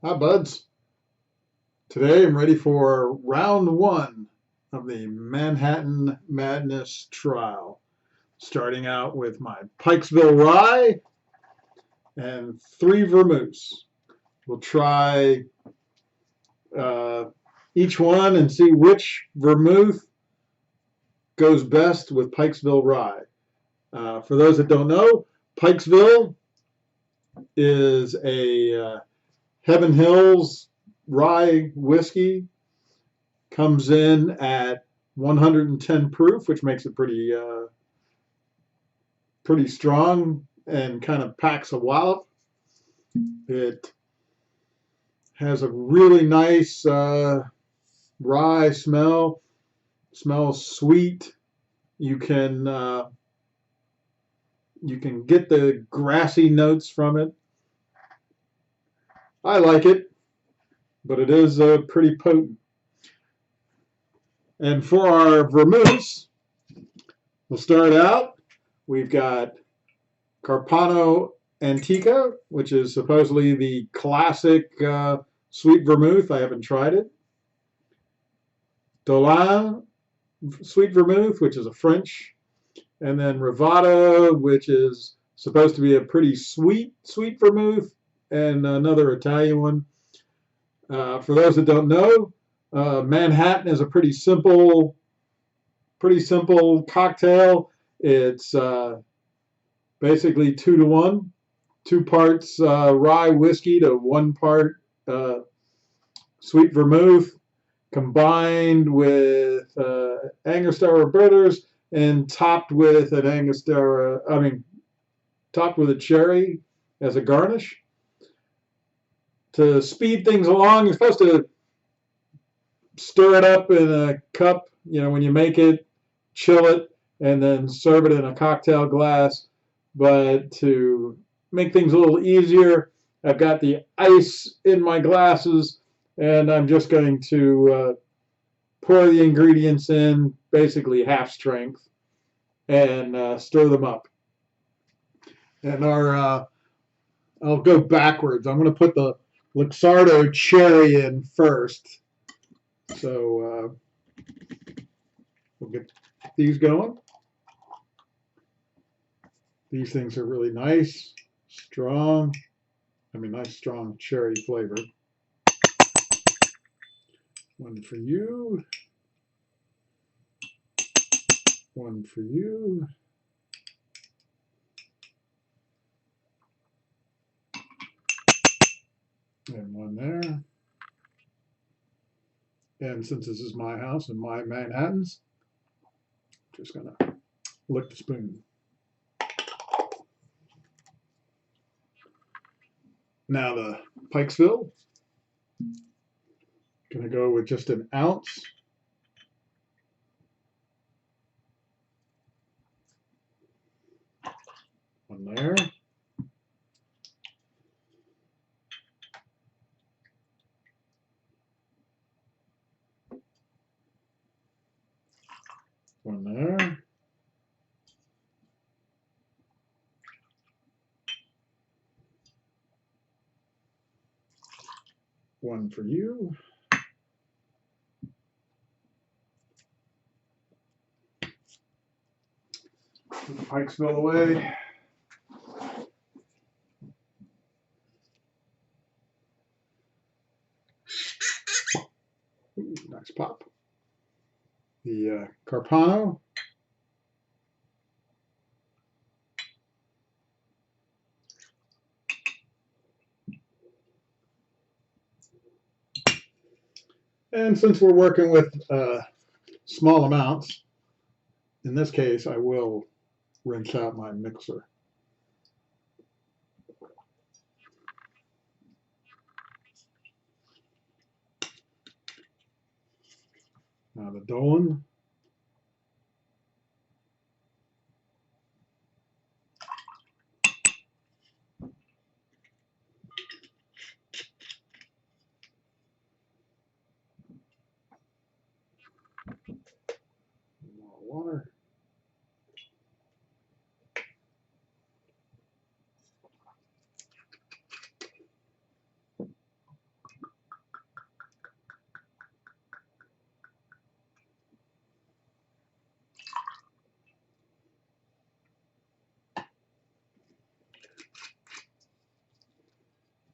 Hi, buds. Today I'm ready for round one of the Manhattan Madness trial. Starting out with my Pikesville Rye and 3 vermouths. We'll try uh, each one and see which vermouth goes best with Pikesville Rye. For those that don't know, Pikesville is a Heaven Hills rye whiskey. Comes in at 110 proof, which makes it pretty strong and kind of packs a wallop. It has a really nice rye smell. Smells sweet. You can get the grassy notes from it. I like it, but it is pretty potent. And for our vermouths, we'll start out. We've got Carpano Antica, which is supposedly the classic sweet vermouth. I haven't tried it. Dolin sweet vermouth, which is a French. And then Rivata, which is supposed to be a pretty sweet vermouth, and another Italian one. For those that don't know, Manhattan is a pretty simple cocktail. It's basically 2 to 1, 2 parts rye whiskey to 1 part sweet vermouth, combined with Angostura bitters and topped with topped with a cherry as a garnish. To speed things along, you're supposed to stir it up in a cup, when you make it, chill it, and then serve it in a cocktail glass. But to make things a little easier, I've got the ice in my glasses, and I'm just going to pour the ingredients in, basically half strength, and stir them up. And I'll go backwards. I'm going to put the Luxardo cherry in first. So we'll get these going. These things are really nice, strong. Nice strong cherry flavor. One for you. One for you. And one there. And since this is my house and my Manhattans, I'm just going to lick the spoon. Now the Pikesville. Going to go with just an ounce. One there. One there. One for you. Put the Pikesville away. Ooh, nice pop. The Carpano. And since we're working with small amounts, in this case, I will rinse out my mixer. Now the Dolin. More water.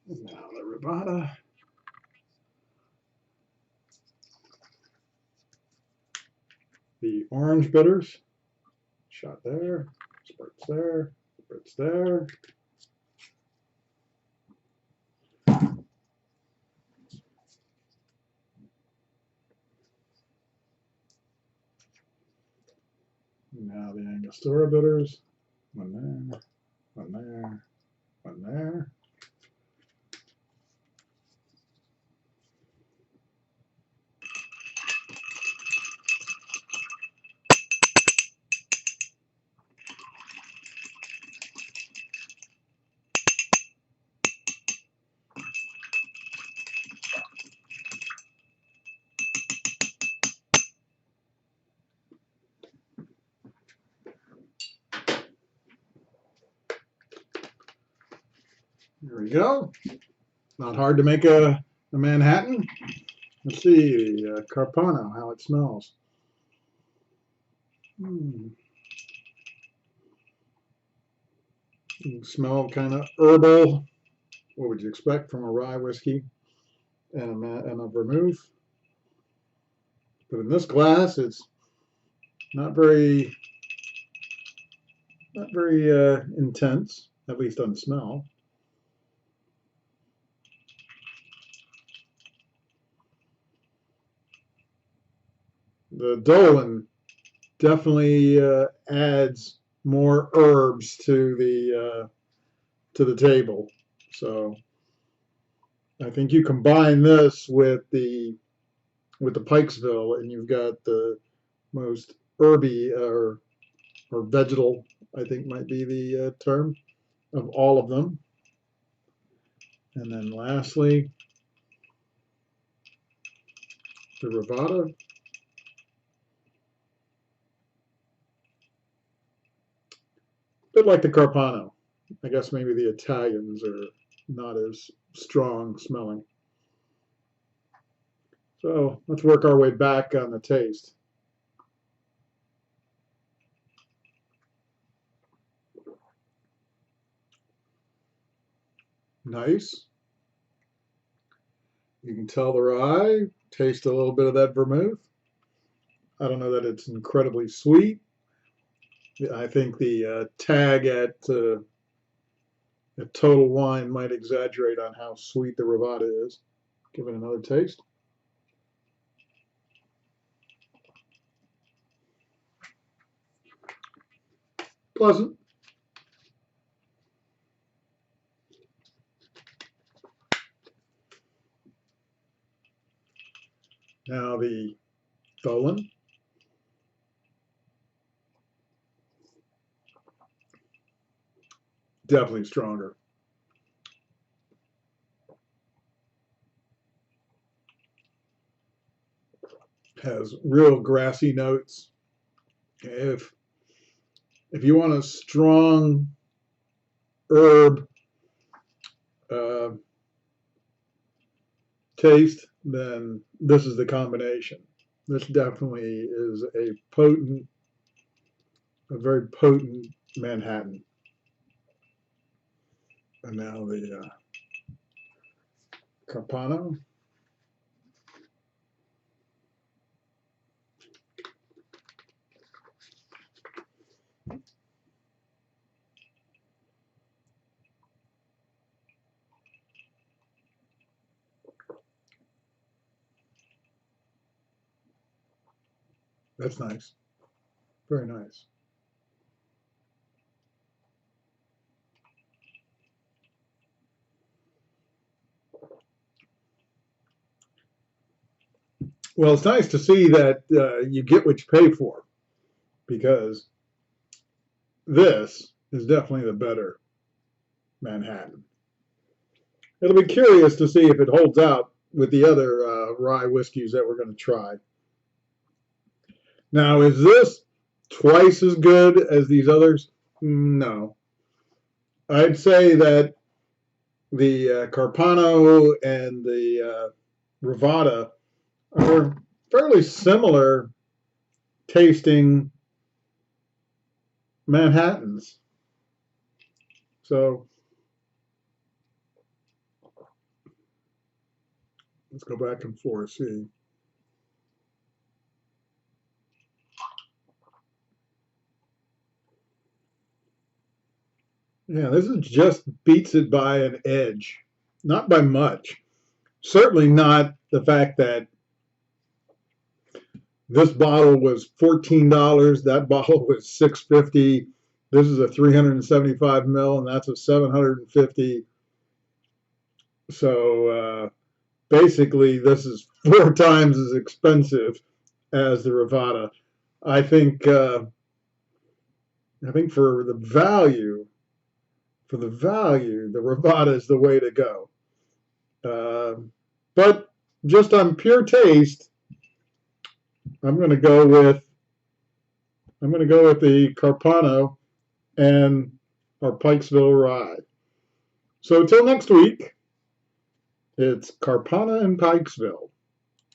Now the Rivata. The orange bitters. Shot there. Spurts there. Spurts there. Now the Angostura bitters. One there. One there. One there. There we go. Not hard to make a Manhattan. Let's see, Carpano, how it smells. Smell kind of herbal. What would you expect from a rye whiskey and a vermouth? But in this glass, it's not very intense, at least on smell. The Dolin definitely adds more herbs to the table. So I think you combine this with the Pikesville, and you've got the most herby or vegetal, I think might be the term, of all of them. And then lastly, the Rivata. Bit like the Carpano. I guess maybe the Italians are not as strong smelling. So let's work our way back on the taste. Nice. You can tell the rye, taste a little bit of that vermouth. I don't know that it's incredibly sweet. I think the tag at Total Wine might exaggerate on how sweet the Rivata is. Give it another taste. Pleasant. Now the Dolin. Definitely stronger. Has real grassy notes. If you want a strong herb taste, then this is the combination. This definitely is a very potent Manhattan. And now the Carpano. That's nice. Very nice. Well, it's nice to see that you get what you pay for, because this is definitely the better Manhattan. It'll be curious to see if it holds out with the other rye whiskeys that we're going to try. Now, is this twice as good as these others? No. I'd say that the Carpano and the Rivata are fairly similar tasting Manhattans. So Let's go back and 4C. Yeah, this is just beats it by an edge, not by much. Certainly not the fact that this bottle was $14, that bottle was $6.50. This is a 375 mil, and that's a 750. So basically, this is 4 times as expensive as the Rivata. I think for the value, the Rivata is the way to go. But just on pure taste, I'm going to go with the Carpano and our Pikesville Rye. So until next week, it's Carpano and Pikesville.